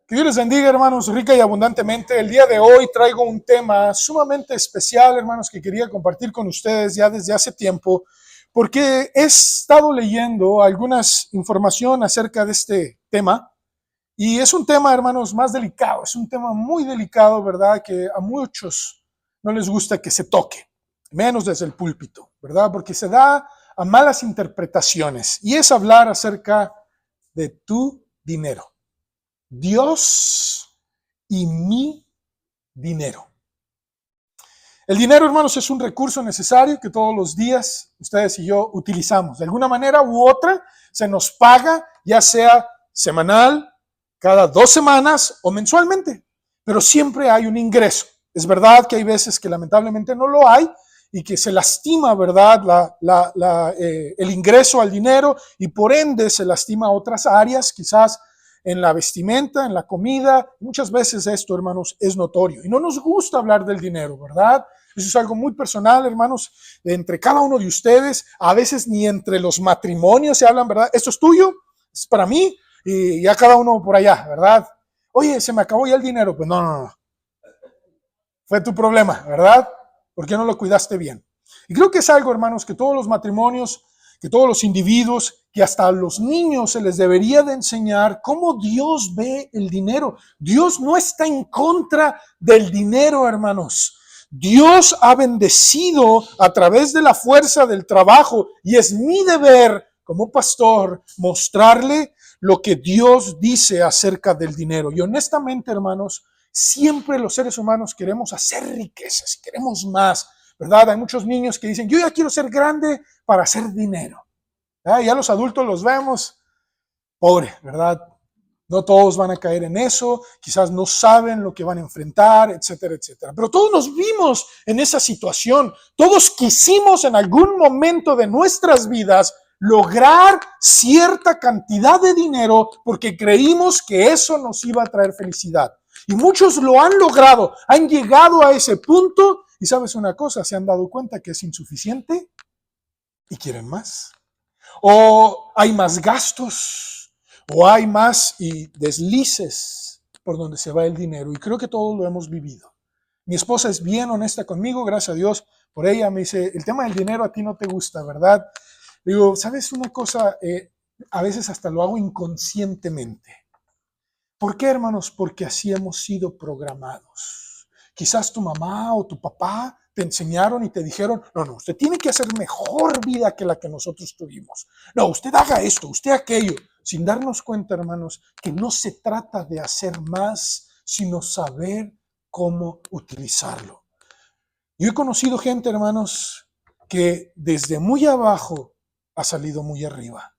Que Dios les bendiga, hermanos, rica y abundantemente. El día de hoy traigo un tema sumamente especial, hermanos, que quería compartir con ustedes ya desde hace tiempo, porque he estado leyendo algunas información acerca de este tema, y es un tema, hermanos, más delicado, es un tema muy delicado, ¿verdad? Que a muchos no les gusta que se toque, menos desde el púlpito, ¿verdad? Porque se da a malas interpretaciones, y es hablar acerca de tu dinero. Dios y mi dinero. El dinero, hermanos, es un recurso necesario que todos los días ustedes y yo utilizamos. De alguna manera u otra se nos paga, ya sea semanal, cada 2 semanas o mensualmente. Pero siempre hay un ingreso. Es verdad que hay veces que lamentablemente no lo hay y que se lastima, ¿verdad?, el ingreso al dinero y por ende se lastima otras áreas, quizás en la vestimenta, en la comida. Muchas veces esto, hermanos, es notorio. Y no nos gusta hablar del dinero, ¿verdad? Eso es algo muy personal, hermanos, entre cada uno de ustedes. A veces ni entre los matrimonios se hablan, ¿verdad? Esto es tuyo, es para mí, y ya cada uno por allá, ¿verdad? Oye, se me acabó ya el dinero. Pues no. Fue tu problema, ¿verdad? ¿Por qué no lo cuidaste bien? Y creo que es algo, hermanos, que todos los matrimonios, que todos los individuos, que hasta a los niños se les debería de enseñar cómo Dios ve el dinero. Dios no está en contra del dinero, hermanos. Dios ha bendecido a través de la fuerza del trabajo y es mi deber como pastor mostrarle lo que Dios dice acerca del dinero. Y honestamente, hermanos, siempre los seres humanos queremos hacer riquezas, queremos más, ¿verdad? Hay muchos niños que dicen, yo ya quiero ser grande para hacer dinero. Ya los adultos los vemos, pobre, ¿verdad? No todos van a caer en eso, quizás no saben lo que van a enfrentar, etcétera, etcétera. Pero todos nos vimos en esa situación. Todos quisimos en algún momento de nuestras vidas lograr cierta cantidad de dinero porque creímos que eso nos iba a traer felicidad. Y muchos lo han logrado, han llegado a ese punto y sabes una cosa, se han dado cuenta que es insuficiente y quieren más. O hay más gastos, o hay más y deslices por donde se va el dinero. Y creo que todos lo hemos vivido. Mi esposa es bien honesta conmigo, gracias a Dios por ella. Me dice, el tema del dinero a ti no te gusta, ¿verdad? Digo, ¿sabes una cosa? A veces hasta lo hago inconscientemente. ¿Por qué, hermanos? Porque así hemos sido programados. Quizás tu mamá o tu papá te enseñaron y te dijeron, no, usted tiene que hacer mejor vida que la que nosotros tuvimos. No, usted haga esto, usted aquello. Sin darnos cuenta, hermanos, que no se trata de hacer más, sino saber cómo utilizarlo. Yo he conocido gente, hermanos, que desde muy abajo ha salido muy arriba.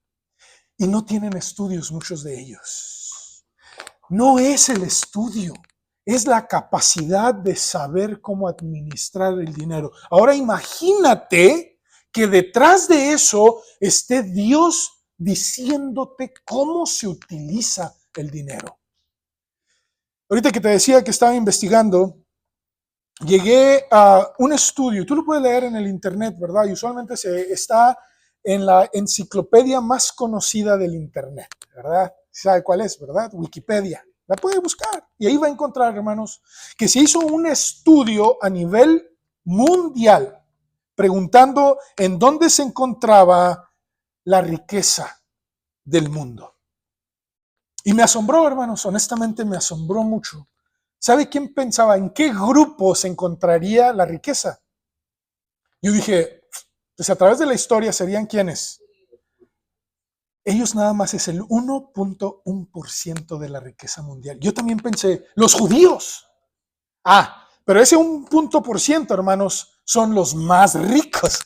Y no tienen estudios muchos de ellos. No es el estudio, es la capacidad de saber cómo administrar el dinero. Ahora imagínate que detrás de eso esté Dios diciéndote cómo se utiliza el dinero. Ahorita que te decía que estaba investigando, llegué a un estudio, tú lo puedes leer en el internet, ¿verdad? Y usualmente está en la enciclopedia más conocida del internet, ¿verdad? ¿Sabe cuál es, verdad? Wikipedia. La puede buscar y ahí va a encontrar, hermanos, que se hizo un estudio a nivel mundial preguntando en dónde se encontraba la riqueza del mundo. Y me asombró, hermanos, honestamente me asombró mucho. ¿Sabe quién pensaba en qué grupo se encontraría la riqueza? Yo dije, pues a través de la historia serían ¿quiénes? Ellos nada más es el 1.1% de la riqueza mundial. Yo también pensé, los judíos. Pero ese 1%, hermanos, son los más ricos.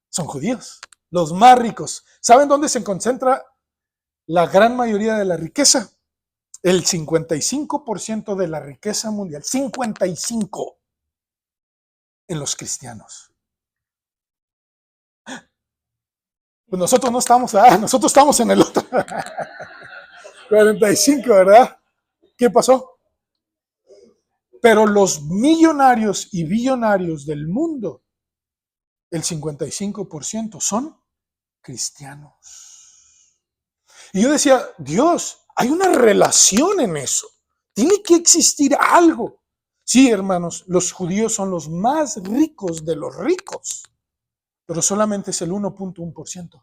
Son judíos, los más ricos. ¿Saben dónde se concentra la gran mayoría de la riqueza? El 55% de la riqueza mundial, 55% en los cristianos. Pues nosotros no estamos, nosotros estamos en el otro. 45, ¿verdad? ¿Qué pasó? Pero los millonarios y billonarios del mundo, el 55% son cristianos. Y yo decía, Dios, hay una relación en eso. Tiene que existir algo. Sí, hermanos, los judíos son los más ricos de los ricos, pero solamente es el 1.1%.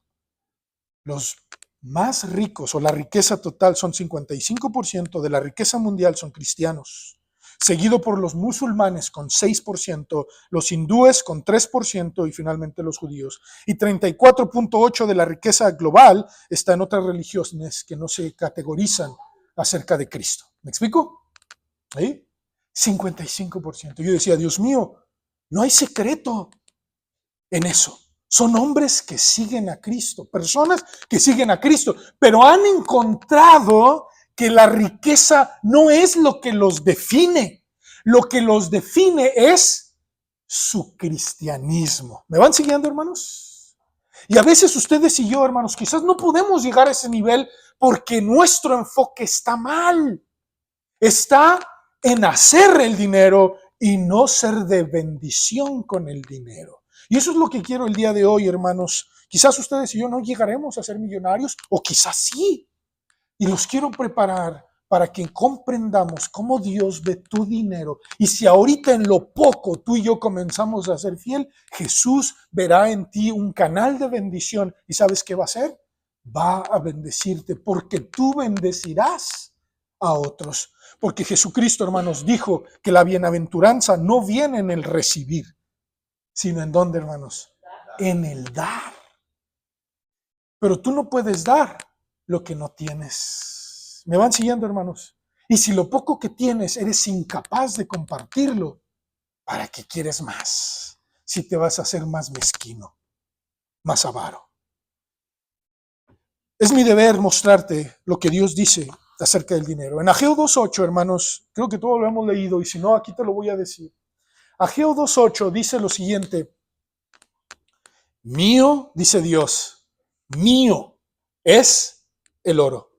Los más ricos o la riqueza total son 55% de la riqueza mundial son cristianos, seguido por los musulmanes con 6%, los hindúes con 3% y finalmente los judíos. Y 34.8% de la riqueza global está en otras religiones que no se categorizan acerca de Cristo. ¿Me explico? ¿Sí? 55%. Yo decía, Dios mío, no hay secreto en eso. Son hombres que siguen a Cristo, personas que siguen a Cristo, pero han encontrado que la riqueza no es lo que los define. Lo que los define es su cristianismo. ¿Me van siguiendo, hermanos? Y a veces ustedes y yo, hermanos, quizás no podemos llegar a ese nivel porque nuestro enfoque está mal. Está en hacer el dinero y no ser de bendición con el dinero. Y eso es lo que quiero el día de hoy, hermanos. Quizás ustedes y yo no llegaremos a ser millonarios, o quizás sí. Y los quiero preparar para que comprendamos cómo Dios ve tu dinero. Y si ahorita en lo poco tú y yo comenzamos a ser fiel, Jesús verá en ti un canal de bendición. ¿Y sabes qué va a hacer? Va a bendecirte porque tú bendecirás a otros. Porque Jesucristo, hermanos, dijo que la bienaventuranza no viene en el recibir, sino en dónde, hermanos, en el dar. Pero tú no puedes dar lo que no tienes. ¿Me van siguiendo, hermanos? Y si lo poco que tienes eres incapaz de compartirlo, ¿para qué quieres más? Si te vas a hacer más mezquino, más avaro. Es mi deber mostrarte lo que Dios dice acerca del dinero. En Ageo 2.8, hermanos, creo que todos lo hemos leído, y si no, aquí te lo voy a decir. Ageo 2.8 dice lo siguiente: mío, dice Dios, mío es el oro,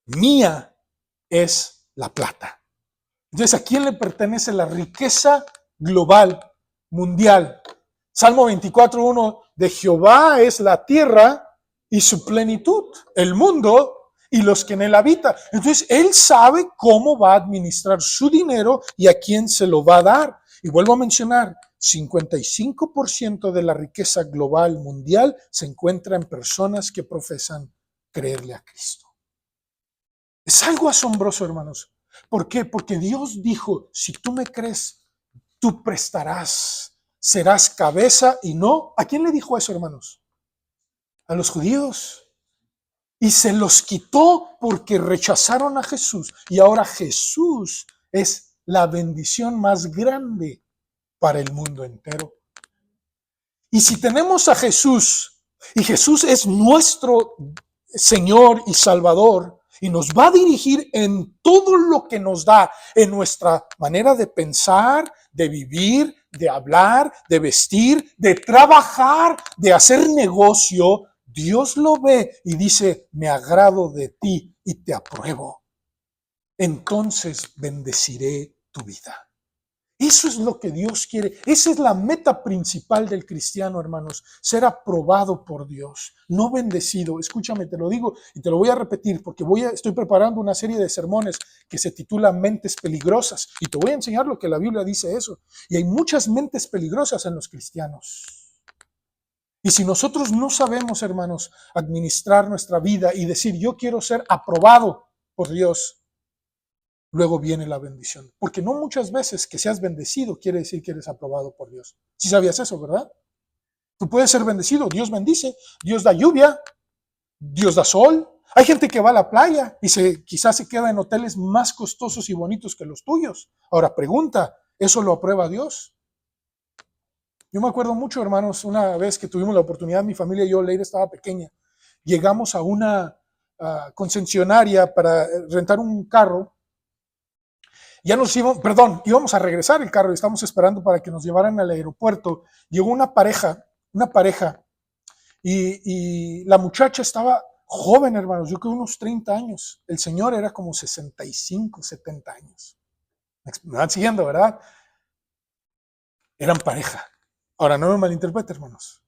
mía es la plata. Entonces, ¿a quién le pertenece la riqueza global, mundial? Salmo 24.1, de Jehová es la tierra y su plenitud, el mundo y los que en él habitan. Entonces, él sabe cómo va a administrar su dinero y a quién se lo va a dar. Y vuelvo a mencionar, 55% de la riqueza global mundial se encuentra en personas que profesan creerle a Cristo. Es algo asombroso, hermanos. ¿Por qué? Porque Dios dijo, si tú me crees, tú prestarás, serás cabeza y no. ¿A quién le dijo eso, hermanos? A los judíos. Y se los quitó porque rechazaron a Jesús. Y ahora Jesús es la bendición más grande para el mundo entero. Y si tenemos a Jesús, y Jesús es nuestro Señor y Salvador, y nos va a dirigir en todo lo que nos da, en nuestra manera de pensar, de vivir, de hablar, de vestir, de trabajar, de hacer negocio, Dios lo ve y dice, me agrado de ti y te apruebo. Entonces bendeciré tu vida. Eso es lo que Dios quiere. Esa es la meta principal del cristiano, hermanos. Ser aprobado por Dios, no bendecido. Escúchame, te lo digo y te lo voy a repetir porque estoy preparando una serie de sermones que se titula Mentes Peligrosas. Y te voy a enseñar lo que la Biblia dice eso. Y hay muchas mentes peligrosas en los cristianos. Y si nosotros no sabemos, hermanos, administrar nuestra vida y decir, yo quiero ser aprobado por Dios, luego viene la bendición. Porque no muchas veces que seas bendecido quiere decir que eres aprobado por Dios. Si sabías eso, ¿verdad? Tú puedes ser bendecido, Dios bendice, Dios da lluvia, Dios da sol. Hay gente que va a la playa y quizás se queda en hoteles más costosos y bonitos que los tuyos. Ahora pregunta, ¿eso lo aprueba Dios? Yo me acuerdo mucho, hermanos, una vez que tuvimos la oportunidad, mi familia y yo, Leira estaba pequeña, llegamos a una concesionaria para rentar un carro. Ya íbamos a regresar el carro y estábamos esperando para que nos llevaran al aeropuerto. Llegó una pareja, y la muchacha estaba joven, hermanos, yo creo unos 30 años. El señor era como 65, 70 años. Me van siguiendo, ¿verdad? Eran pareja. Ahora, no me malinterprete, hermanos.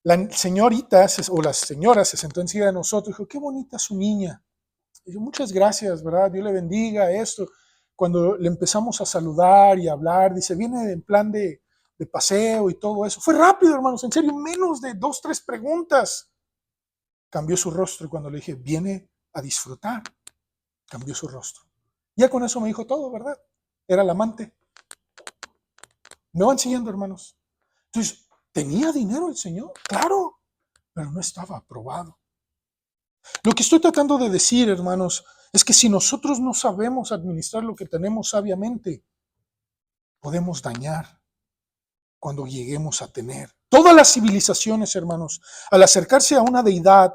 La señorita o la señora se sentó encima de nosotros y dijo, qué bonita su niña. Y yo, muchas gracias, ¿verdad? Dios le bendiga esto. Cuando le empezamos a saludar y a hablar, dice, viene en plan de paseo y todo eso. Fue rápido, hermanos, en serio, menos de 2, 3 preguntas. Cambió su rostro y cuando le dije, viene a disfrutar, cambió su rostro. Ya con eso me dijo todo, ¿verdad? Era el amante. Me van siguiendo, hermanos. Entonces, ¿tenía dinero el Señor? Claro, pero no estaba aprobado. Lo que estoy tratando de decir, hermanos, es que si nosotros no sabemos administrar lo que tenemos sabiamente, podemos dañar cuando lleguemos a tener. Todas las civilizaciones, hermanos, al acercarse a una deidad,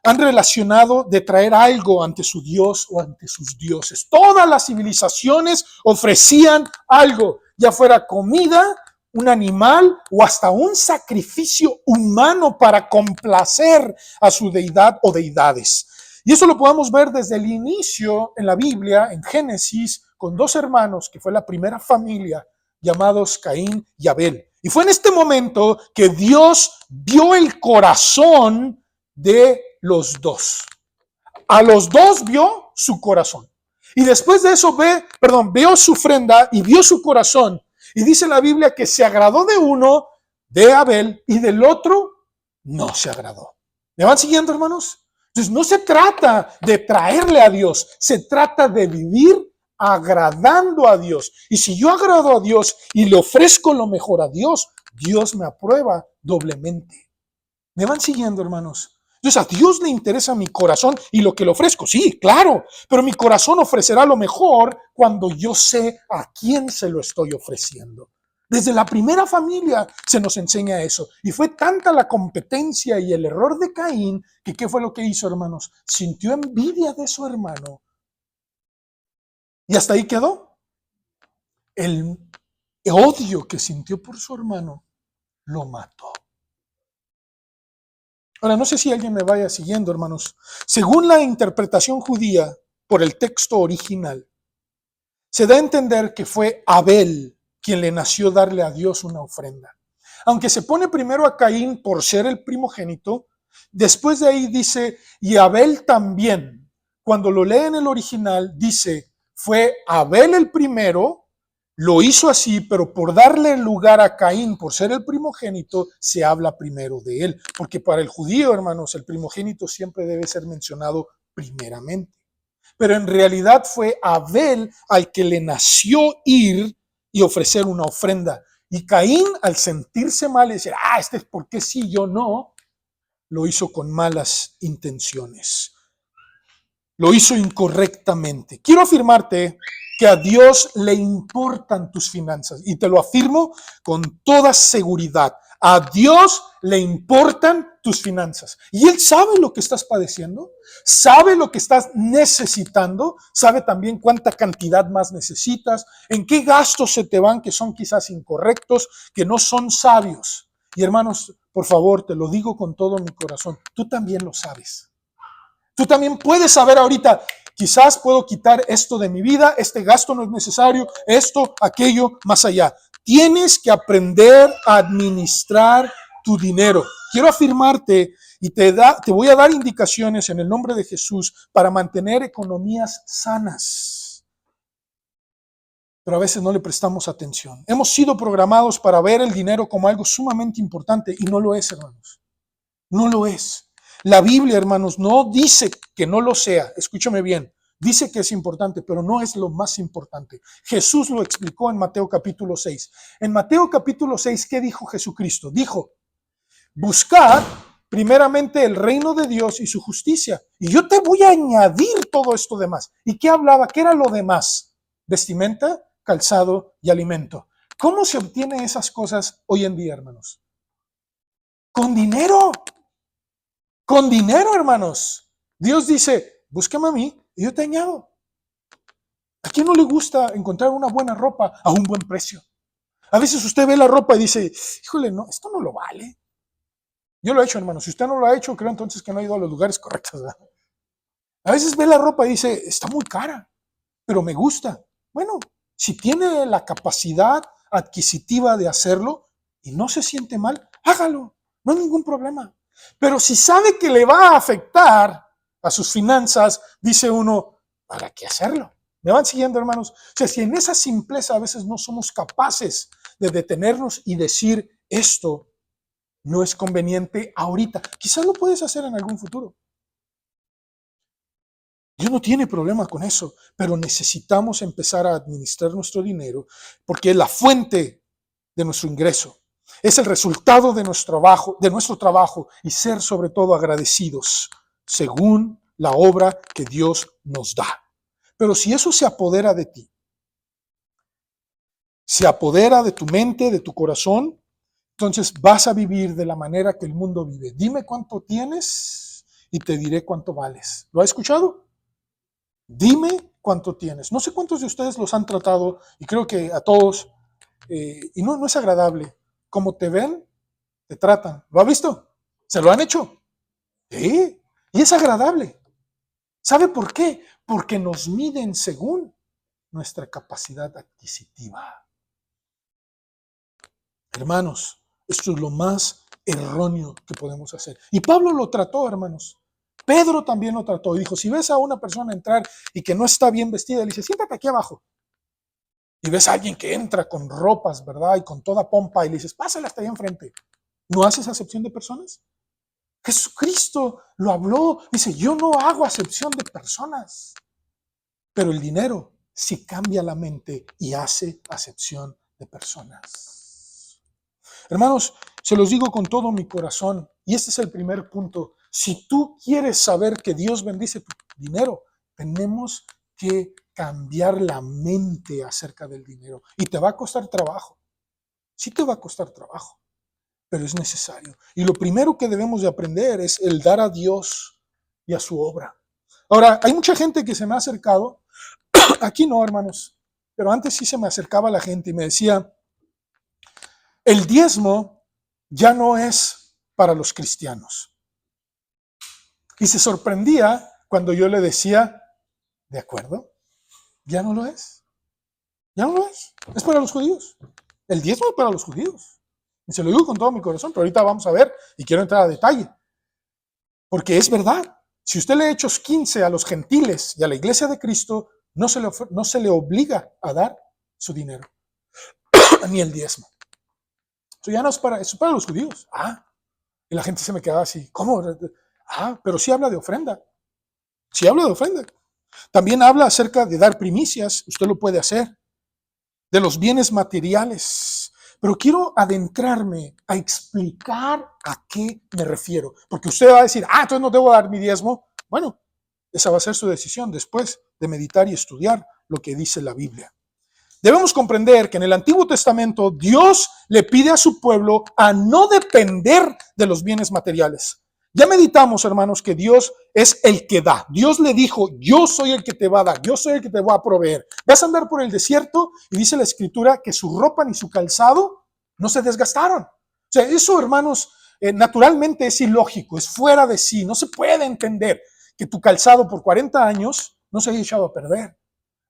han relacionado de traer algo ante su Dios o ante sus dioses. Todas las civilizaciones ofrecían algo, ya fuera comida, un animal o hasta un sacrificio humano para complacer a su deidad o deidades. Y eso lo podemos ver desde el inicio en la Biblia, en Génesis, con 2 hermanos, que fue la primera familia, llamados Caín y Abel. Y fue en este momento que Dios vio el corazón de los dos. A los dos vio su corazón. Y después de eso vio su ofrenda y vio su corazón. Y dice la Biblia que se agradó de uno, de Abel, y del otro no se agradó. ¿Me van siguiendo, hermanos? Entonces no se trata de traerle a Dios, se trata de vivir agradando a Dios. Y si yo agrado a Dios y le ofrezco lo mejor a Dios, Dios me aprueba doblemente. ¿Me van siguiendo, hermanos? Entonces a Dios le interesa mi corazón y lo que le ofrezco, sí, claro, pero mi corazón ofrecerá lo mejor cuando yo sé a quién se lo estoy ofreciendo. Desde la primera familia se nos enseña eso. Y fue tanta la competencia y el error de Caín que ¿qué fue lo que hizo, hermanos? Sintió envidia de su hermano. Y hasta ahí quedó. El odio que sintió por su hermano lo mató. Ahora, no sé si alguien me vaya siguiendo, hermanos. Según la interpretación judía por el texto original, se da a entender que fue Abel quien le nació darle a Dios una ofrenda. Aunque se pone primero a Caín por ser el primogénito, después de ahí dice, y Abel también. Cuando lo lee en el original, dice, fue Abel el primero, lo hizo así, pero por darle lugar a Caín, por ser el primogénito, se habla primero de él. Porque para el judío, hermanos, el primogénito siempre debe ser mencionado primeramente. Pero en realidad fue Abel al que le nació ir y ofrecer una ofrenda. Y Caín, al sentirse mal y decir, este es porque sí, yo no, lo hizo con malas intenciones. Lo hizo incorrectamente. Quiero afirmarte que a Dios le importan tus finanzas. Y te lo afirmo con toda seguridad. A Dios le importan tus finanzas. Y Él sabe lo que estás padeciendo, sabe lo que estás necesitando, sabe también cuánta cantidad más necesitas, en qué gastos se te van que son quizás incorrectos, que no son sabios. Y hermanos, por favor, te lo digo con todo mi corazón, tú también lo sabes. Tú también puedes saber ahorita, quizás puedo quitar esto de mi vida, este gasto no es necesario, esto, aquello, más allá. Tienes que aprender a administrar tu dinero. Quiero afirmarte y te voy a dar indicaciones en el nombre de Jesús para mantener economías sanas. Pero a veces no le prestamos atención. Hemos sido programados para ver el dinero como algo sumamente importante y no lo es, hermanos. No lo es. La Biblia, hermanos, no dice que no lo sea. Escúchame bien. Dice que es importante, pero no es lo más importante. Jesús lo explicó en Mateo capítulo 6. En Mateo capítulo 6, ¿qué dijo Jesucristo? Dijo, buscad primeramente el reino de Dios y su justicia. Y yo te voy a añadir todo esto demás. ¿Y qué hablaba? ¿Qué era lo demás? Vestimenta, calzado y alimento. ¿Cómo se obtienen esas cosas hoy en día, hermanos? Con dinero. Con dinero, hermanos. Dios dice, búscame a mí y yo te añado. ¿A quién no le gusta encontrar una buena ropa a un buen precio? A veces usted ve la ropa y dice, híjole, no, esto no lo vale. Yo lo he hecho, hermanos. Si usted no lo ha hecho, creo entonces que no ha ido a los lugares correctos, ¿verdad? A veces ve la ropa y dice, está muy cara, pero me gusta. Bueno, si tiene la capacidad adquisitiva de hacerlo y no se siente mal, hágalo. No hay ningún problema. Pero si sabe que le va a afectar, a sus finanzas, dice uno, ¿para qué hacerlo? ¿Me van siguiendo, hermanos? O sea, si en esa simpleza a veces no somos capaces de detenernos y decir, esto no es conveniente ahorita, quizás lo puedes hacer en algún futuro. Dios no tiene problema con eso, pero necesitamos empezar a administrar nuestro dinero porque es la fuente de nuestro ingreso. Es el resultado de nuestro trabajo y ser sobre todo agradecidos según la obra que Dios nos da. Pero si eso se apodera de ti, se apodera de tu mente, de tu corazón, entonces vas a vivir de la manera que el mundo vive. Dime cuánto tienes y te diré cuánto vales. ¿Lo has escuchado? Dime cuánto tienes. No sé cuántos de ustedes los han tratado, y creo que a todos, y no es agradable. Como te ven, te tratan. ¿Lo ha visto? ¿Se lo han hecho? Sí. Y es agradable. ¿Sabe por qué? Porque nos miden según nuestra capacidad adquisitiva. Hermanos, esto es lo más erróneo que podemos hacer. Y Pablo lo trató, hermanos. Pedro también lo trató y dijo, si ves a una persona entrar y que no está bien vestida, le dice, siéntate aquí abajo. Y ves a alguien que entra con ropas, ¿verdad? Y con toda pompa y le dices, pásale hasta allá enfrente. ¿No haces acepción de personas? Jesucristo lo habló. Dice, yo no hago acepción de personas. Pero el dinero sí cambia la mente y hace acepción de personas. Hermanos, se los digo con todo mi corazón. Y este es el primer punto. Si tú quieres saber que Dios bendice tu dinero, tenemos que cambiar la mente acerca del dinero. Y te va a costar trabajo. Sí te va a costar trabajo, pero es necesario. Y lo primero que debemos de aprender es el dar a Dios y a su obra. Ahora, hay mucha gente que se me ha acercado. Aquí no, hermanos, pero antes sí se me acercaba la gente y me decía, el diezmo ya no es para los cristianos. Y se sorprendía cuando yo le decía, ¿de acuerdo? Ya no lo es. Ya no lo es. Es para los judíos. El diezmo es para los judíos. Y se lo digo con todo mi corazón, pero ahorita vamos a ver y quiero entrar a detalle. Porque es verdad. Si usted lee Hechos 15 a los gentiles y a la iglesia de Cristo, no se le obliga a dar su dinero, ni el diezmo. Eso ya no es para, eso es para los judíos. Y la gente se me quedaba así, ¿cómo? Pero sí habla de ofrenda. Sí habla de ofrenda. También habla acerca de dar primicias, usted lo puede hacer, de los bienes materiales. Pero quiero adentrarme a explicar a qué me refiero. Porque usted va a decir, entonces no debo dar mi diezmo. Bueno, esa va a ser su decisión después de meditar y estudiar lo que dice la Biblia. Debemos comprender que en el Antiguo Testamento Dios le pide a su pueblo a no depender de los bienes materiales. Ya meditamos, hermanos, que Dios es el que da. Dios le dijo, yo soy el que te va a dar, yo soy el que te va a proveer. Vas a andar por el desierto y dice la Escritura que su ropa ni su calzado no se desgastaron. O sea, eso, hermanos, naturalmente es ilógico, es fuera de sí. No se puede entender que tu calzado por 40 años no se haya echado a perder.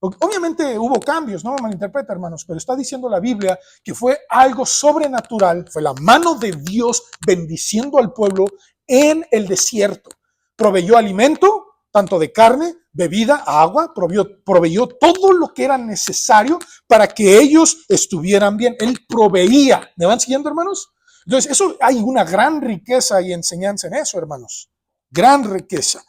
Obviamente hubo cambios, no me malinterpreta, hermanos, pero está diciendo la Biblia que fue algo sobrenatural, fue la mano de Dios bendiciendo al pueblo en el desierto. Proveyó alimento, tanto de carne, bebida, agua, proveyó todo lo que era necesario para que ellos estuvieran bien. Él proveía. ¿Me van siguiendo, hermanos? Entonces, eso hay una gran riqueza y enseñanza en eso, hermanos. Gran riqueza.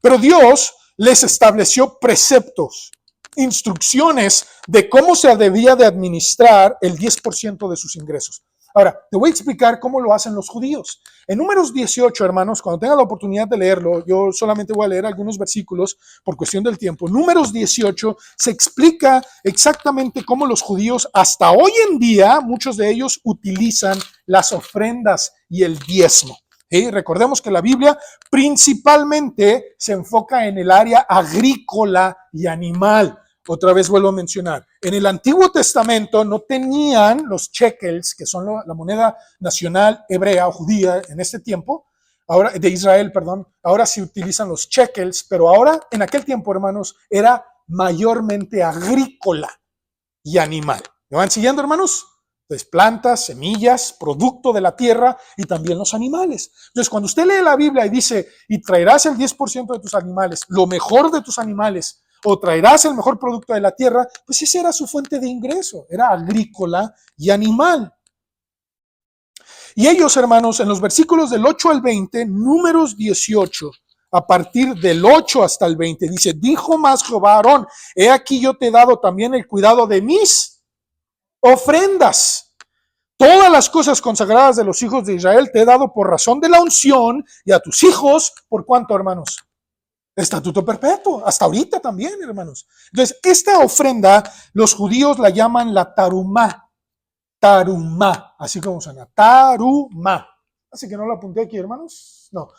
Pero Dios les estableció preceptos, instrucciones de cómo se debía de administrar el 10% de sus ingresos. Ahora, te voy a explicar cómo lo hacen los judíos. En Números 18, hermanos, cuando tenga la oportunidad de leerlo, yo solamente voy a leer algunos versículos por cuestión del tiempo. Números 18 se explica exactamente cómo los judíos hasta hoy en día, muchos de ellos utilizan las ofrendas y el diezmo. Recordemos que la Biblia principalmente se enfoca en el área agrícola y animal. Otra vez vuelvo a mencionar, en el Antiguo Testamento no tenían los shekels, que son la moneda nacional hebrea o judía en este tiempo, ahora de Israel, perdón, ahora sí utilizan los shekels, pero ahora en aquel tiempo, hermanos, era mayormente agrícola y animal. ¿Me van siguiendo, hermanos? Entonces, plantas, semillas, producto de la tierra y también los animales. Entonces, cuando usted lee la Biblia y dice, y traerás el 10% de tus animales, lo mejor de tus animales, o traerás el mejor producto de la tierra, pues esa era su fuente de ingreso, era agrícola y animal. Y ellos, hermanos, en los versículos del 8 al 20, Números 18, a partir del 8 hasta el 20, dice, dijo más Jehová a Aarón, he aquí yo te he dado también el cuidado de mis ofrendas. Todas las cosas consagradas de los hijos de Israel te he dado por razón de la unción, y a tus hijos, ¿por cuánto, hermanos? Estatuto perpetuo, hasta ahorita también, hermanos. Entonces, esta ofrenda, los judíos la llaman la tarumá. Tarumá, así como suena, tarumá. Así que no la apunté aquí, hermanos. No.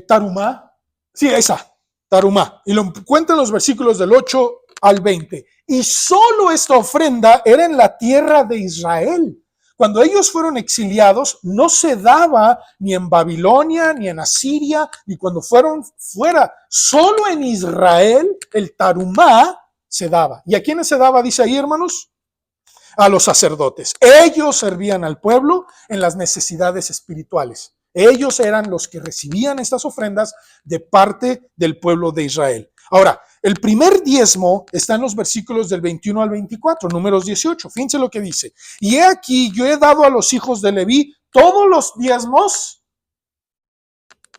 Tarumá, sí, esa, tarumá. Y lo encuentran los versículos del 8 al 20. Y solo esta ofrenda era en la tierra de Israel. Cuando ellos fueron exiliados, no se daba ni en Babilonia, ni en Asiria, ni cuando fueron fuera. Solo en Israel el tarumá se daba. ¿Y a quiénes se daba, dice ahí, hermanos? A los sacerdotes. Ellos servían al pueblo en las necesidades espirituales. Ellos eran los que recibían estas ofrendas de parte del pueblo de Israel. Ahora, el primer diezmo está en los versículos del 21 al 24, Números 18. Fíjense lo que dice. Y he aquí, yo he dado a los hijos de Leví todos los diezmos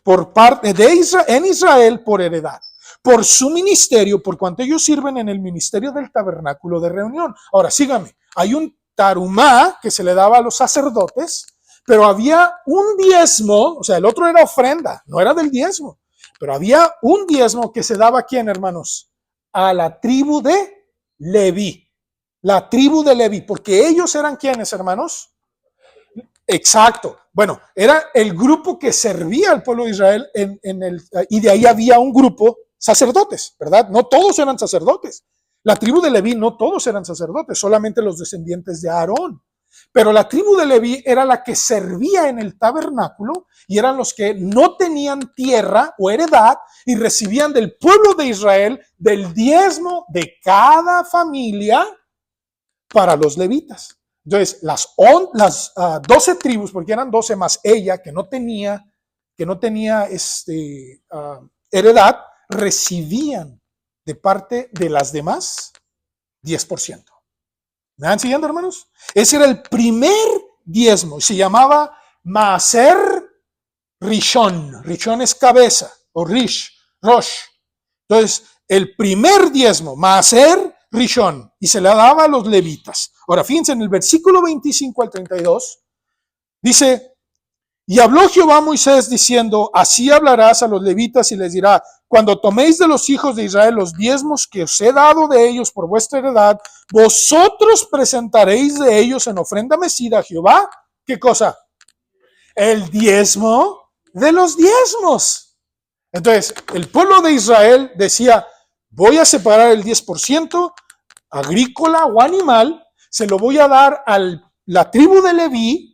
por parte de Israel, en Israel por heredad, por su ministerio, por cuanto ellos sirven en el ministerio del tabernáculo de reunión. Ahora, síganme. Hay un tarumá que se le daba a los sacerdotes, pero había un diezmo, o sea, el otro era ofrenda, no era del diezmo, pero había un diezmo que se daba ¿a quién, hermanos? A la tribu de Leví. La tribu de Leví, porque ellos eran ¿quiénes, hermanos? Exacto. Bueno, era el grupo que servía al pueblo de Israel y de ahí había un grupo sacerdotes, ¿verdad? No todos eran sacerdotes. La tribu de Leví no todos eran sacerdotes, solamente los descendientes de Aarón. Pero la tribu de Leví era la que servía en el tabernáculo y eran los que no tenían tierra o heredad y recibían del pueblo de Israel del diezmo de cada familia para los levitas. Entonces, las 12 tribus, porque eran 12 más ella, que no tenía heredad, recibían de parte de las demás 10%. ¿Me van siguiendo, hermanos? Ese era el primer diezmo. Se llamaba Maaser Rishon. Rishon es cabeza, o Rosh. Entonces, el primer diezmo, Maaser Rishon, y se le daba a los levitas. Ahora, fíjense, en el versículo 25 al 32, dice, y habló Jehová a Moisés diciendo, así hablarás a los levitas y les dirá, cuando toméis de los hijos de Israel los diezmos que os he dado de ellos por vuestra heredad, vosotros presentaréis de ellos en ofrenda mecida a Jehová, ¿qué cosa? El diezmo de los diezmos. Entonces, el pueblo de Israel decía, voy a separar el 10% agrícola o animal, se lo voy a dar a la tribu de Leví.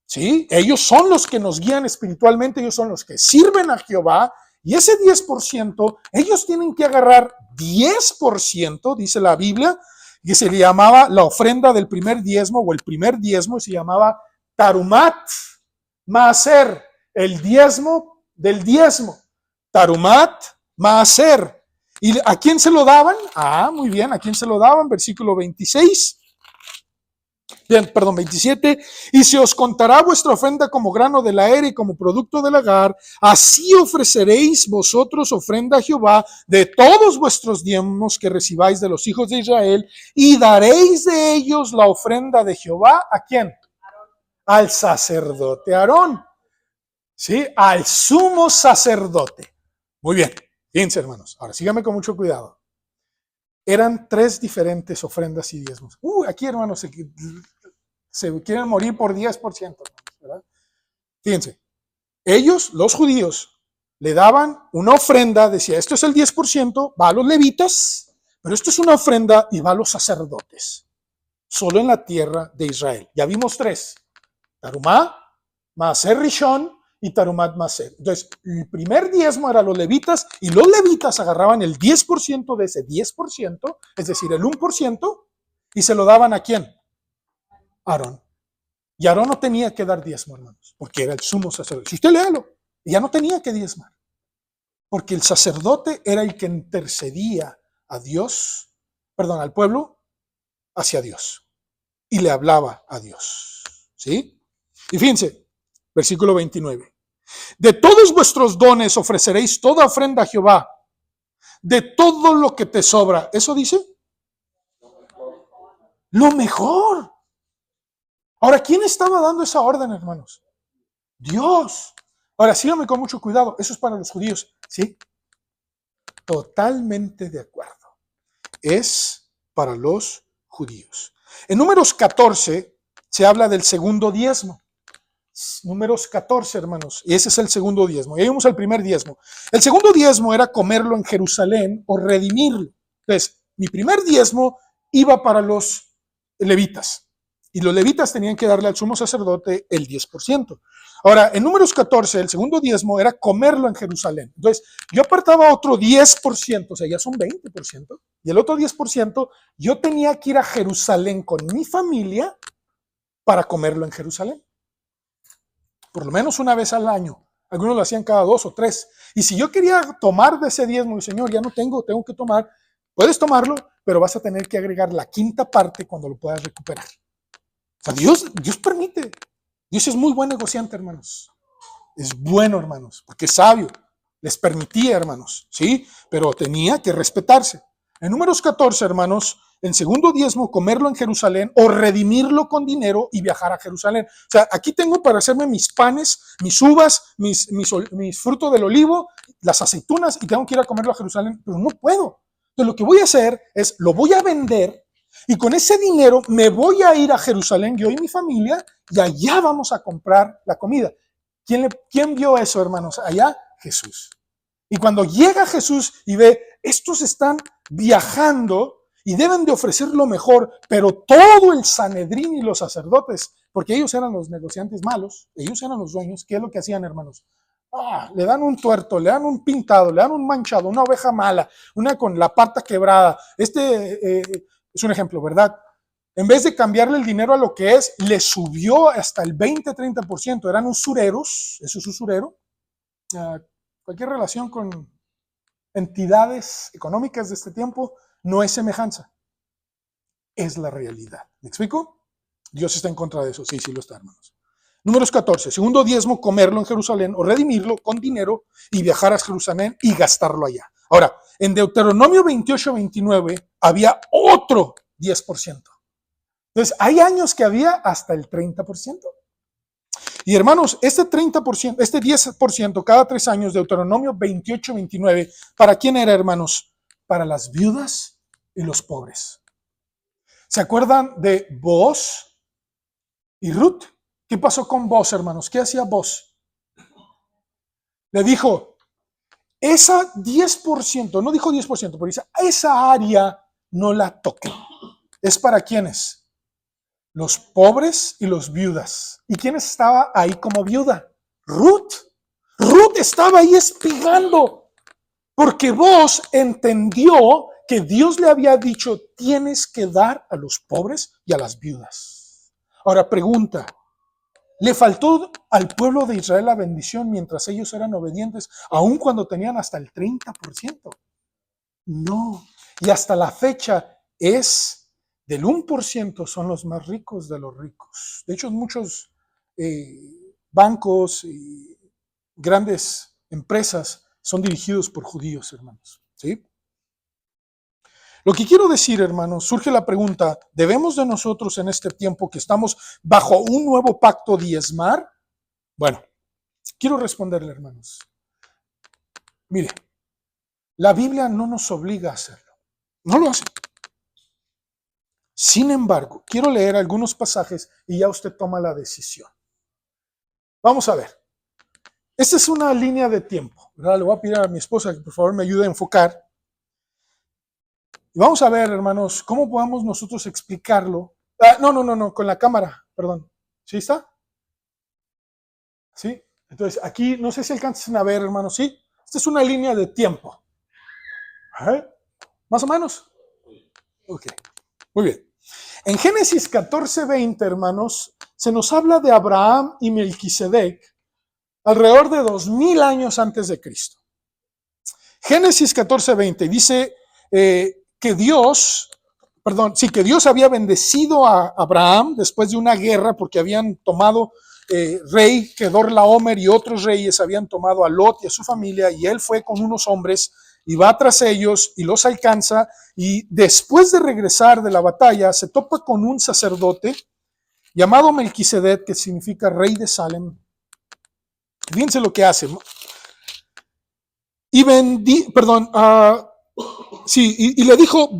¿Sí? Ellos son los que nos guían espiritualmente, ellos son los que sirven a Jehová, y ese 10%, ellos tienen que agarrar 10%, dice la Biblia, que se le llamaba la ofrenda del primer diezmo, o el primer diezmo, se llamaba Tarumat Maaser, el diezmo del diezmo. Tarumat Maaser. ¿Y a quién se lo daban? Muy bien, ¿a quién se lo daban? Versículo 26. Bien, perdón, 27, y se os contará vuestra ofrenda como grano de la era y como producto del lagar, así ofreceréis vosotros ofrenda a Jehová de todos vuestros diezmos que recibáis de los hijos de Israel, y daréis de ellos la ofrenda de Jehová, ¿a quién? Aarón. Al sacerdote Aarón, ¿sí? Al sumo sacerdote. Muy bien, fíjense, hermanos, ahora síganme con mucho cuidado. Eran 3 diferentes ofrendas y diezmos. Aquí, hermanos, se quieren morir por 10%, ¿verdad? Fíjense, ellos, los judíos, le daban una ofrenda, decía, esto es el 10%, va a los levitas, pero esto es una ofrenda y va a los sacerdotes, solo en la tierra de Israel. Ya vimos 3, Tarumá, Maaser Rishon y Tarumat Maaser. Entonces, el primer diezmo era los levitas, y los levitas agarraban el 10% de ese 10%, es decir, el 1%, y se lo daban ¿a quién? Aarón. Y Aarón no tenía que dar diezmo, hermanos, porque era el sumo sacerdote. Si usted léalo, ya no tenía que diezmar, porque el sacerdote era el que intercedía a Dios, perdón, al pueblo hacia Dios y le hablaba a Dios. ¿Sí? Y fíjense, versículo 29. De todos vuestros dones ofreceréis toda ofrenda a Jehová, de todo lo que te sobra. ¿Eso dice? Lo mejor. Ahora, ¿quién estaba dando esa orden, hermanos? Dios. Ahora, síganme con mucho cuidado. Eso es para los judíos. ¿Sí? Totalmente de acuerdo. Es para los judíos. En Números 14 se habla del segundo diezmo. Números 14, hermanos. Y ese es el segundo diezmo. Y ahí vamos al primer diezmo. El segundo diezmo era comerlo en Jerusalén o redimirlo. Entonces, mi primer diezmo iba para los levitas. Y los levitas tenían que darle al sumo sacerdote el 10%. Ahora, en Números 14, el segundo diezmo era comerlo en Jerusalén. Entonces, yo apartaba otro 10%, o sea, ya son 20%, y el otro 10%, yo tenía que ir a Jerusalén con mi familia para comerlo en Jerusalén. Por lo menos una vez al año. Algunos lo hacían cada 2 o 3. Y si yo quería tomar de ese diezmo, el Señor, ya no tengo que tomar, puedes tomarlo, pero vas a tener que agregar la quinta parte cuando lo puedas recuperar. O sea, Dios permite. Dios es muy buen negociante, hermanos. Es bueno, hermanos, porque es sabio. Les permitía, hermanos, ¿sí? Pero tenía que respetarse. En Números 14, hermanos, en segundo diezmo, comerlo en Jerusalén o redimirlo con dinero y viajar a Jerusalén. O sea, aquí tengo para hacerme mis panes, mis uvas, mis frutos del olivo, las aceitunas y tengo que ir a comerlo a Jerusalén, pero no puedo. Entonces, lo que voy a hacer es, lo voy a vender y con ese dinero me voy a ir a Jerusalén, yo y mi familia, y allá vamos a comprar la comida. ¿Quién vio eso, hermanos? Allá, Jesús. Y cuando llega Jesús y ve, estos están viajando y deben de ofrecer lo mejor, pero todo el Sanedrín y los sacerdotes, porque ellos eran los negociantes malos, ellos eran los dueños, ¿qué es lo que hacían, hermanos? Le dan un tuerto, le dan un pintado, le dan un manchado, una oveja mala, una con la pata quebrada. Es un ejemplo, ¿verdad? En vez de cambiarle el dinero a lo que es, le subió hasta el 20-30%. Eran usureros, eso es usurero. Cualquier relación con entidades económicas de este tiempo no es semejanza, es la realidad. ¿Me explico? Dios está en contra de eso. Sí, sí lo está, hermanos. Números 14. Segundo diezmo, comerlo en Jerusalén o redimirlo con dinero y viajar a Jerusalén y gastarlo allá. Ahora, en Deuteronomio 28-29 había otro 10%. Entonces, hay años que había hasta el 30%. Y hermanos, este 30%, este 10% cada 3 años, Deuteronomio 28-29, ¿para quién era, hermanos? Para las viudas y los pobres. ¿Se acuerdan de Booz y Ruth? ¿Qué pasó con Booz, hermanos? ¿Qué hacía Booz? Le dijo, esa 10%, no dijo 10%, pero dice, esa área no la toquen. ¿Es para quiénes? Los pobres y los viudas. ¿Y quién estaba ahí como viuda? Ruth. Ruth estaba ahí espigando, porque Booz entendió que Dios le había dicho, tienes que dar a los pobres y a las viudas. Ahora pregunta, ¿le faltó al pueblo de Israel la bendición mientras ellos eran obedientes, aun cuando tenían hasta el 30%? No. Y hasta la fecha es del 1% son los más ricos de los ricos. De hecho, muchos bancos y grandes empresas son dirigidos por judíos, hermanos. ¿Sí? Lo que quiero decir, hermanos, surge la pregunta, ¿debemos de nosotros en este tiempo que estamos bajo un nuevo pacto diezmar? Bueno, quiero responderle, hermanos. Mire, la Biblia no nos obliga a hacerlo. No lo hace. Sin embargo, quiero leer algunos pasajes y ya usted toma la decisión. Vamos a ver. Esta es una línea de tiempo, ¿verdad? Le voy a pedir a mi esposa que por favor me ayude a enfocar. Y vamos a ver, hermanos, cómo podamos nosotros explicarlo. No, con la cámara, perdón. ¿Sí está? ¿Sí? Entonces, aquí, no sé si alcancen a ver, hermanos, ¿sí? Esta es una línea de tiempo. ¿Más o menos? Ok, muy bien. En Génesis 14:20, hermanos, se nos habla de Abraham y Melquisedec alrededor de 2000 años antes de Cristo. Génesis 14:20 dice que Dios había bendecido a Abraham después de una guerra porque habían tomado rey Kedorlaomer y otros reyes habían tomado a Lot y a su familia, y él fue con unos hombres y va tras ellos y los alcanza, y después de regresar de la batalla se topa con un sacerdote llamado Melquisedec, que significa rey de Salem. Fíjense lo que hace. Y le dijo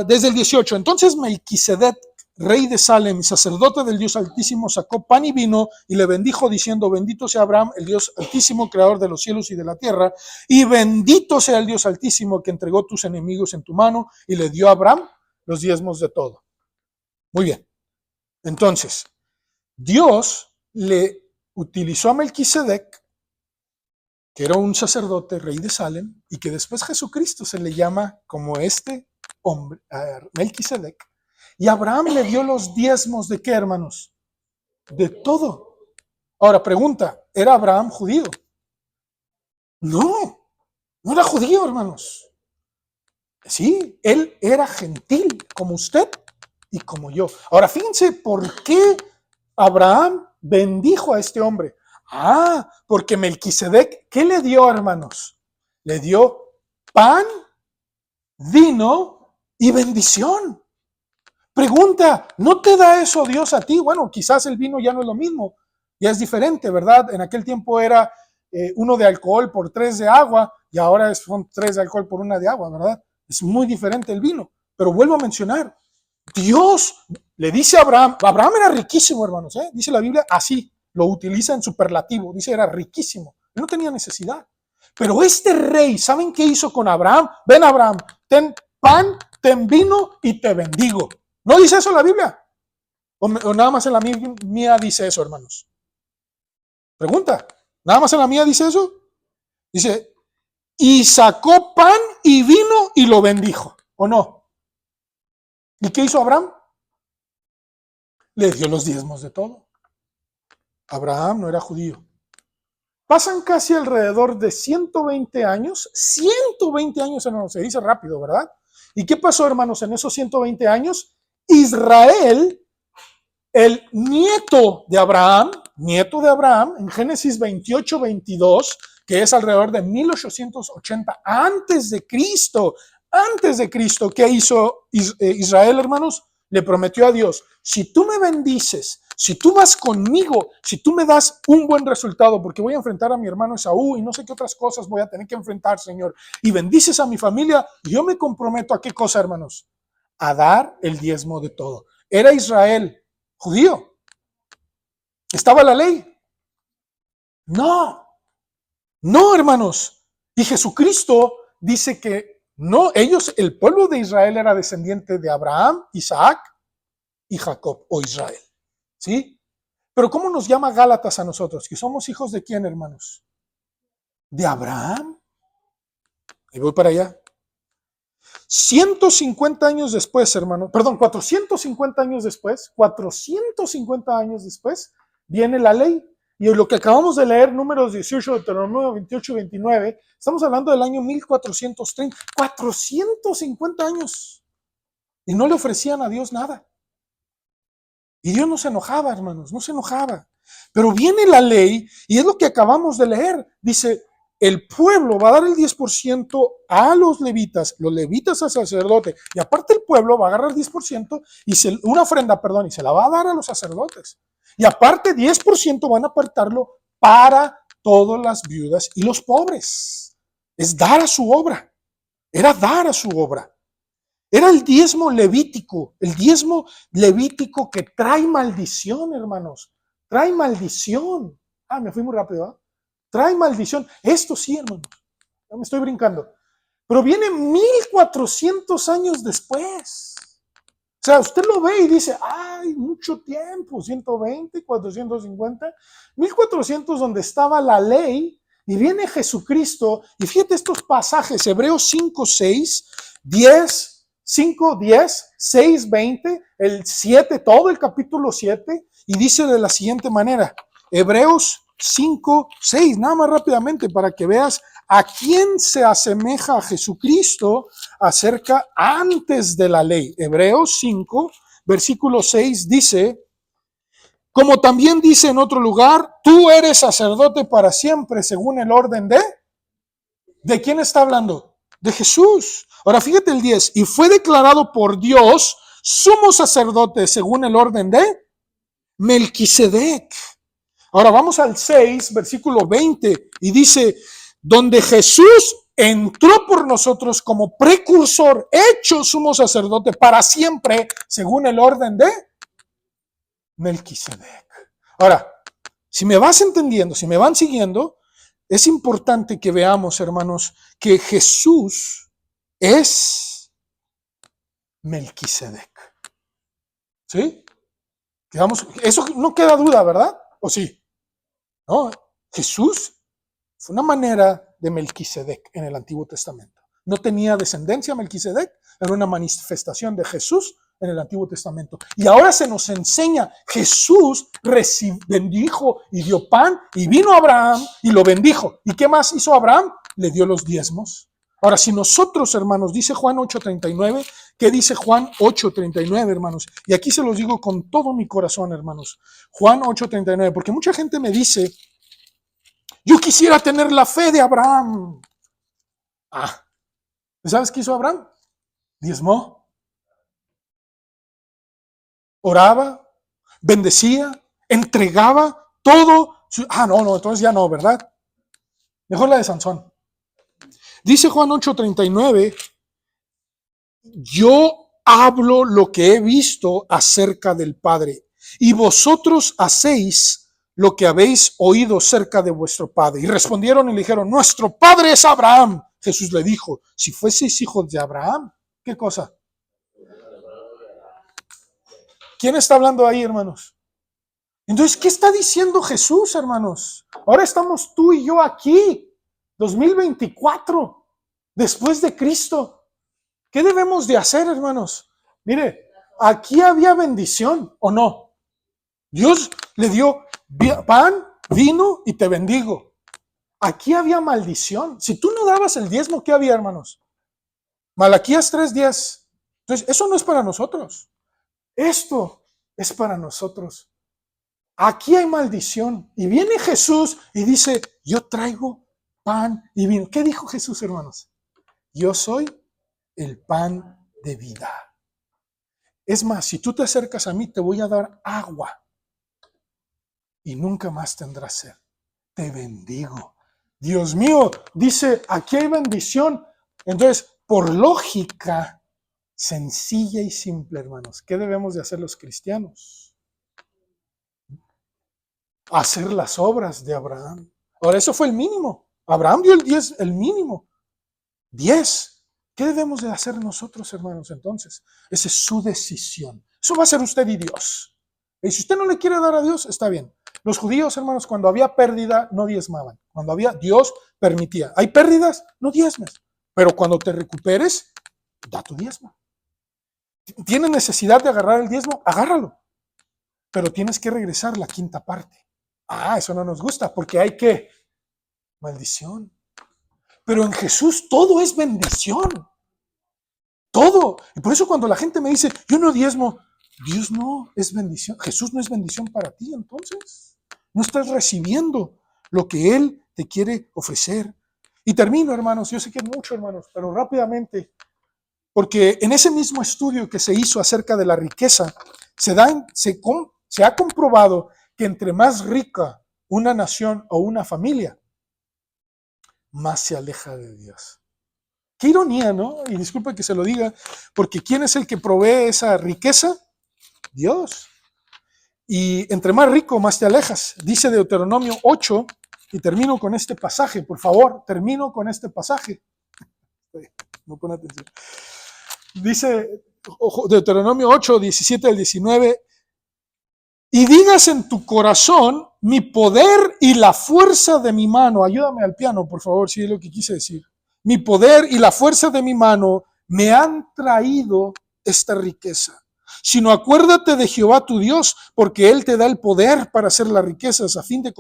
desde el 18, entonces Melquisedec, rey de Salem y sacerdote del Dios Altísimo, sacó pan y vino y le bendijo diciendo, bendito sea Abraham, el Dios Altísimo, creador de los cielos y de la tierra, y bendito sea el Dios Altísimo que entregó tus enemigos en tu mano, y le dio a Abraham los diezmos de todo. Muy bien. Entonces, Dios le utilizó a Melquisedec, que era un sacerdote, rey de Salem, y que después Jesucristo se le llama como este hombre, Melquisedec. Y Abraham le dio los diezmos de ¿qué, hermanos? De todo. Ahora, pregunta, ¿era Abraham judío? No, no era judío, hermanos. Sí, él era gentil, como usted y como yo. Ahora, fíjense por qué Abraham bendijo a este hombre. Porque Melquisedec, ¿qué le dio, hermanos? Le dio pan, vino y bendición. Pregunta, ¿no te da eso Dios a ti? Bueno, quizás el vino ya no es lo mismo, ya es diferente, ¿verdad? En aquel tiempo era 1 de alcohol por 3 de agua, y ahora son 3 de alcohol por 1 de agua, ¿verdad? Es muy diferente el vino. Pero vuelvo a mencionar, Dios le dice a Abraham era riquísimo, hermanos, dice la Biblia así, lo utiliza en superlativo, dice era riquísimo, no tenía necesidad. Pero este rey, ¿saben qué hizo con Abraham? Ven, Abraham, ten pan, ten vino y te bendigo. ¿No dice eso la Biblia? ¿O nada más en la mía dice eso, hermanos? Pregunta, ¿nada más en la mía dice eso? Dice, y sacó pan y vino y lo bendijo, ¿o no? ¿Y qué hizo Abraham? Le dio los diezmos de todo. Abraham no era judío. Pasan casi alrededor de 120 años, 120 años, hermanos, se dice rápido, ¿verdad? ¿Y qué pasó, hermanos, en esos 120 años? Israel, el nieto de Abraham, en Génesis 28-22, que es alrededor de 1880 antes de Cristo, ¿qué hizo Israel, hermanos? Le prometió a Dios, si tú me bendices, si tú vas conmigo, si tú me das un buen resultado, porque voy a enfrentar a mi hermano Esaú y no sé qué otras cosas voy a tener que enfrentar, Señor, y bendices a mi familia, yo me comprometo a qué cosa, hermanos, a dar el diezmo de todo. ¿Era Israel judío? ¿Estaba la ley? No, hermanos. Y Jesucristo dice que no, el pueblo de Israel era descendiente de Abraham, Isaac y Jacob, o Israel. ¿Sí? Pero ¿cómo nos llama Gálatas a nosotros? ¿Que somos hijos de quién, hermanos? ¿De Abraham? Y voy para allá. 150 años después, hermano, 450 años después, viene la ley. Y lo que acabamos de leer, números 18, Deuteronomio 28 y 29, estamos hablando del año 1430, 450 años. Y no le ofrecían a Dios nada. Y Dios no se enojaba, hermanos, no se enojaba. Pero viene la ley, y es lo que acabamos de leer. Dice, el pueblo va a dar el 10% a los levitas al sacerdote, y aparte el pueblo va a agarrar el 10% una ofrenda, y se la va a dar a los sacerdotes. Y aparte 10% van a apartarlo para todas las viudas y los pobres. Es dar a su obra. Era dar a su obra. Era el diezmo levítico que trae maldición, hermanos. Trae maldición. Me fui muy rápido, ¿eh? Trae maldición. Esto sí, hermanos. Ya me estoy brincando. Pero viene 1400 años después. O sea, usted lo ve y dice, mucho tiempo, 120, 450, 1400 donde estaba la ley, y viene Jesucristo, y fíjate estos pasajes, Hebreos 5, 6, 10, 5, 10, 6, 20, el 7, todo el capítulo 7, y dice de la siguiente manera, Hebreos 5, 6, nada más rápidamente para que veas a quién se asemeja a Jesucristo acerca antes de la ley. Hebreos 5, versículo 6 dice, como también dice en otro lugar, tú eres sacerdote para siempre según el orden ¿de quién está hablando? De Jesús. Ahora fíjate el 10, y fue declarado por Dios sumo sacerdote según el orden de Melquisedec. Ahora vamos al 6, versículo 20, y dice, donde Jesús entró por nosotros como precursor, hecho sumo sacerdote para siempre, según el orden de Melquisedec. Ahora, si me vas entendiendo, si me van siguiendo, es importante que veamos, hermanos, que Jesús es Melquisedec. ¿Sí? Digamos, eso no queda duda, ¿verdad? ¿O sí? No, Jesús fue una manera de Melquisedec en el Antiguo Testamento. No tenía descendencia Melquisedec, era una manifestación de Jesús en el Antiguo Testamento. Y ahora se nos enseña, Jesús bendijo y dio pan, y vino Abraham y lo bendijo. ¿Y qué más hizo Abraham? Le dio los diezmos. Ahora, si nosotros, hermanos, dice Juan 8:39, ¿qué dice Juan 8:39, hermanos? Y aquí se los digo con todo mi corazón, hermanos. Juan 8:39, porque mucha gente me dice, yo quisiera tener la fe de Abraham. ¿Sabes qué hizo Abraham? Diezmó, oraba, bendecía, entregaba todo. No, entonces ya no, ¿verdad? Mejor la de Sansón. Dice Juan 8:39, yo hablo lo que he visto acerca del Padre, y vosotros hacéis lo que habéis oído cerca de vuestro padre. Y respondieron y le dijeron, nuestro padre es Abraham. Jesús le dijo, si fueseis hijos de Abraham, ¿qué cosa? ¿Quién está hablando ahí, hermanos? Entonces, ¿qué está diciendo Jesús, hermanos? Ahora estamos tú y yo aquí, 2024, después de Cristo. ¿Qué debemos de hacer, hermanos? Mire, aquí había bendición, ¿o no? Dios le dio pan, vino y te bendigo. Aquí había maldición. Si tú no dabas el diezmo, ¿qué había, hermanos? Malaquías 3:10. Entonces, eso no es para nosotros. Esto es para nosotros. Aquí hay maldición. Y viene Jesús y dice, yo traigo pan y vino. ¿Qué dijo Jesús, hermanos? Yo soy el pan de vida. Es más, si tú te acercas a mí, te voy a dar agua y nunca más tendrás sed. Te bendigo. Dios mío, dice, aquí hay bendición. Entonces, por lógica sencilla y simple, hermanos, ¿qué debemos de hacer los cristianos? Hacer las obras de Abraham. Ahora, eso fue el mínimo. Abraham dio el mínimo. 10. ¿Qué debemos de hacer nosotros, hermanos, entonces? Esa es su decisión. Eso va a ser usted y Dios. Y si usted no le quiere dar a Dios, está bien. Los judíos, hermanos, cuando había pérdida, no diezmaban. Cuando había, Dios permitía. ¿Hay pérdidas? No diezmes. Pero cuando te recuperes, da tu diezmo. ¿Tienes necesidad de agarrar el diezmo? Agárralo. Pero tienes que regresar la quinta parte. Eso no nos gusta, porque hay que maldición. Pero en Jesús todo es bendición. Todo. Y por eso cuando la gente me dice, yo no diezmo, Dios no es bendición. Jesús no es bendición para ti, entonces. No estás recibiendo lo que Él te quiere ofrecer. Y termino, hermanos, yo sé que es mucho, hermanos, pero rápidamente, porque en ese mismo estudio que se hizo acerca de la riqueza, se ha comprobado que entre más rica una nación o una familia, más se aleja de Dios. Qué ironía, ¿no? Y disculpe que se lo diga, porque ¿quién es el que provee esa riqueza? Dios. Y entre más rico, más te alejas. Dice Deuteronomio 8, y termino con este pasaje, por favor, termino con este pasaje. No pone atención. Dice Deuteronomio 8, 17 al 19, y digas en tu corazón, mi poder y la fuerza de mi mano, ayúdame al piano, por favor, si es lo que quise decir. Mi poder y la fuerza de mi mano me han traído esta riqueza, sino acuérdate de Jehová tu Dios, porque Él te da el poder para hacer las riquezas a fin de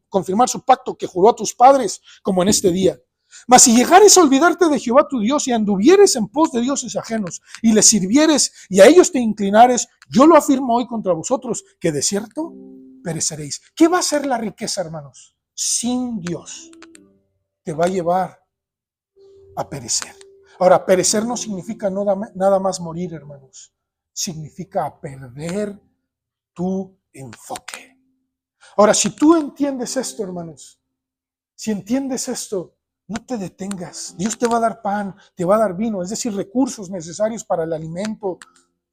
confirmar su pacto que juró a tus padres, como en este día. Mas si llegares a olvidarte de Jehová tu Dios y anduvieres en pos de dioses ajenos y les sirvieres y a ellos te inclinares, yo lo afirmo hoy contra vosotros, que de cierto pereceréis. ¿Qué va a ser la riqueza, hermanos? Sin Dios te va a llevar a perecer. Ahora, perecer no significa nada más morir, hermanos. Significa perder tu enfoque. Ahora, si tú entiendes esto, hermanos, si entiendes esto, no te detengas. Dios te va a dar pan, te va a dar vino, es decir, recursos necesarios para el alimento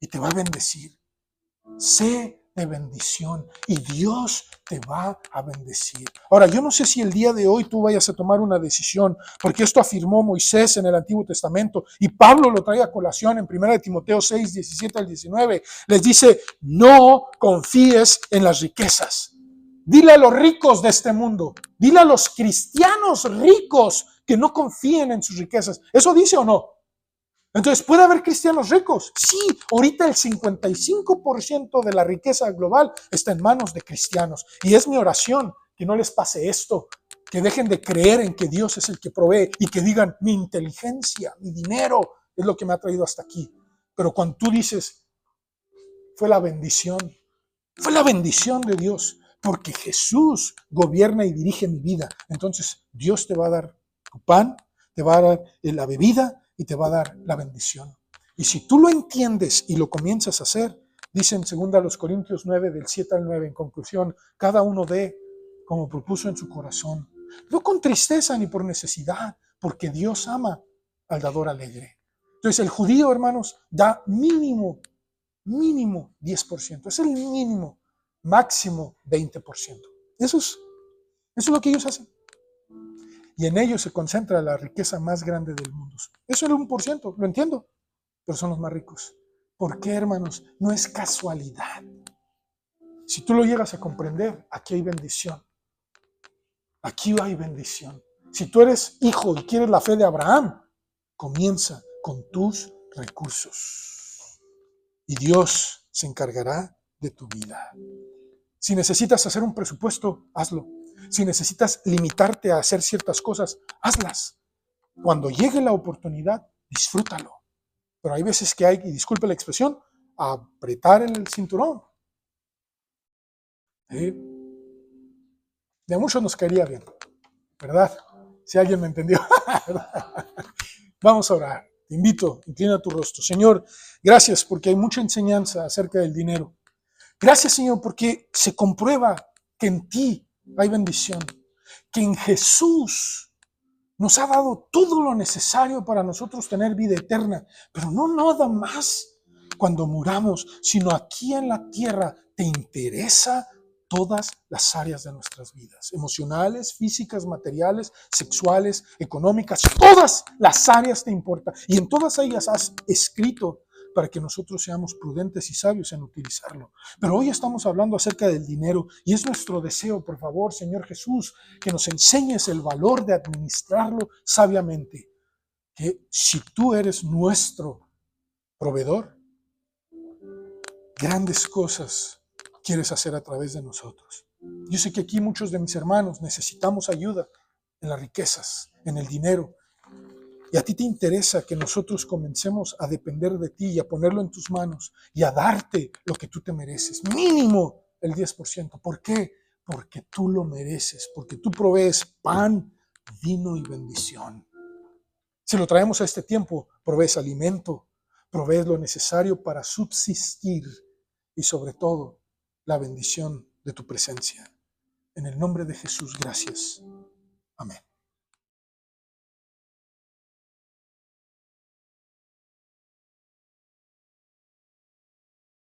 y te va a bendecir. Sé de bendición y Dios te va a bendecir. Ahora, yo no sé si el día de hoy tú vayas a tomar una decisión, porque esto afirmó Moisés en el Antiguo Testamento y Pablo lo trae a colación en 1 Timoteo 6, 17 al 19. Les dice, no confíes en las riquezas. Dile a los ricos de este mundo, dile a los cristianos ricos que no confíen en sus riquezas. ¿Eso dice o no? Entonces, ¿puede haber cristianos ricos? Sí, ahorita el 55% de la riqueza global está en manos de cristianos. Y es mi oración que no les pase esto, que dejen de creer en que Dios es el que provee y que digan, mi inteligencia, mi dinero es lo que me ha traído hasta aquí. Pero cuando tú dices, fue la bendición de Dios, porque Jesús gobierna y dirige mi vida. Entonces, Dios te va a dar tu pan, te va a dar la bebida, y te va a dar la bendición. Y si tú lo entiendes y lo comienzas a hacer, dice en 2 Corintios 9, del 7 al 9, en conclusión, cada uno dé como propuso en su corazón, no con tristeza ni por necesidad, porque Dios ama al dador alegre. Entonces el judío, hermanos, da mínimo 10%, es el mínimo, máximo 20%. Eso es lo que ellos hacen. Y en ellos se concentra la riqueza más grande del mundo. Eso era 1%, lo entiendo, pero son los más ricos. ¿Por qué, hermanos? No es casualidad. Si tú lo llegas a comprender, aquí hay bendición. Aquí hay bendición. Si tú eres hijo y quieres la fe de Abraham, comienza con tus recursos. Y Dios se encargará de tu vida. Si necesitas hacer un presupuesto, hazlo. Si necesitas limitarte a hacer ciertas cosas, hazlas. Cuando llegue la oportunidad, disfrútalo. Pero hay veces que hay, y disculpe la expresión, apretar el cinturón. ¿Sí? De muchos nos caería bien, ¿verdad? Si alguien me entendió. Vamos a orar. Te invito, inclina tu rostro. Señor, gracias porque hay mucha enseñanza acerca del dinero. Gracias, Señor, porque se comprueba que en ti hay bendición, que en Jesús nos ha dado todo lo necesario para nosotros tener vida eterna, pero no nada más cuando muramos, sino aquí en la tierra te interesa todas las áreas de nuestras vidas, emocionales, físicas, materiales, sexuales, económicas, todas las áreas te importan y en todas ellas has escrito para que nosotros seamos prudentes y sabios en utilizarlo. Pero hoy estamos hablando acerca del dinero y es nuestro deseo, por favor, Señor Jesús, que nos enseñes el valor de administrarlo sabiamente. Que si tú eres nuestro proveedor, grandes cosas quieres hacer a través de nosotros. Yo sé que aquí muchos de mis hermanos necesitamos ayuda en las riquezas, en el dinero. Y a ti te interesa que nosotros comencemos a depender de ti y a ponerlo en tus manos y a darte lo que tú te mereces. Mínimo el 10%. ¿Por qué? Porque tú lo mereces, porque tú provees pan, vino y bendición. Si lo traemos a este tiempo, provees alimento, provees lo necesario para subsistir y sobre todo la bendición de tu presencia. En el nombre de Jesús, gracias. Amén.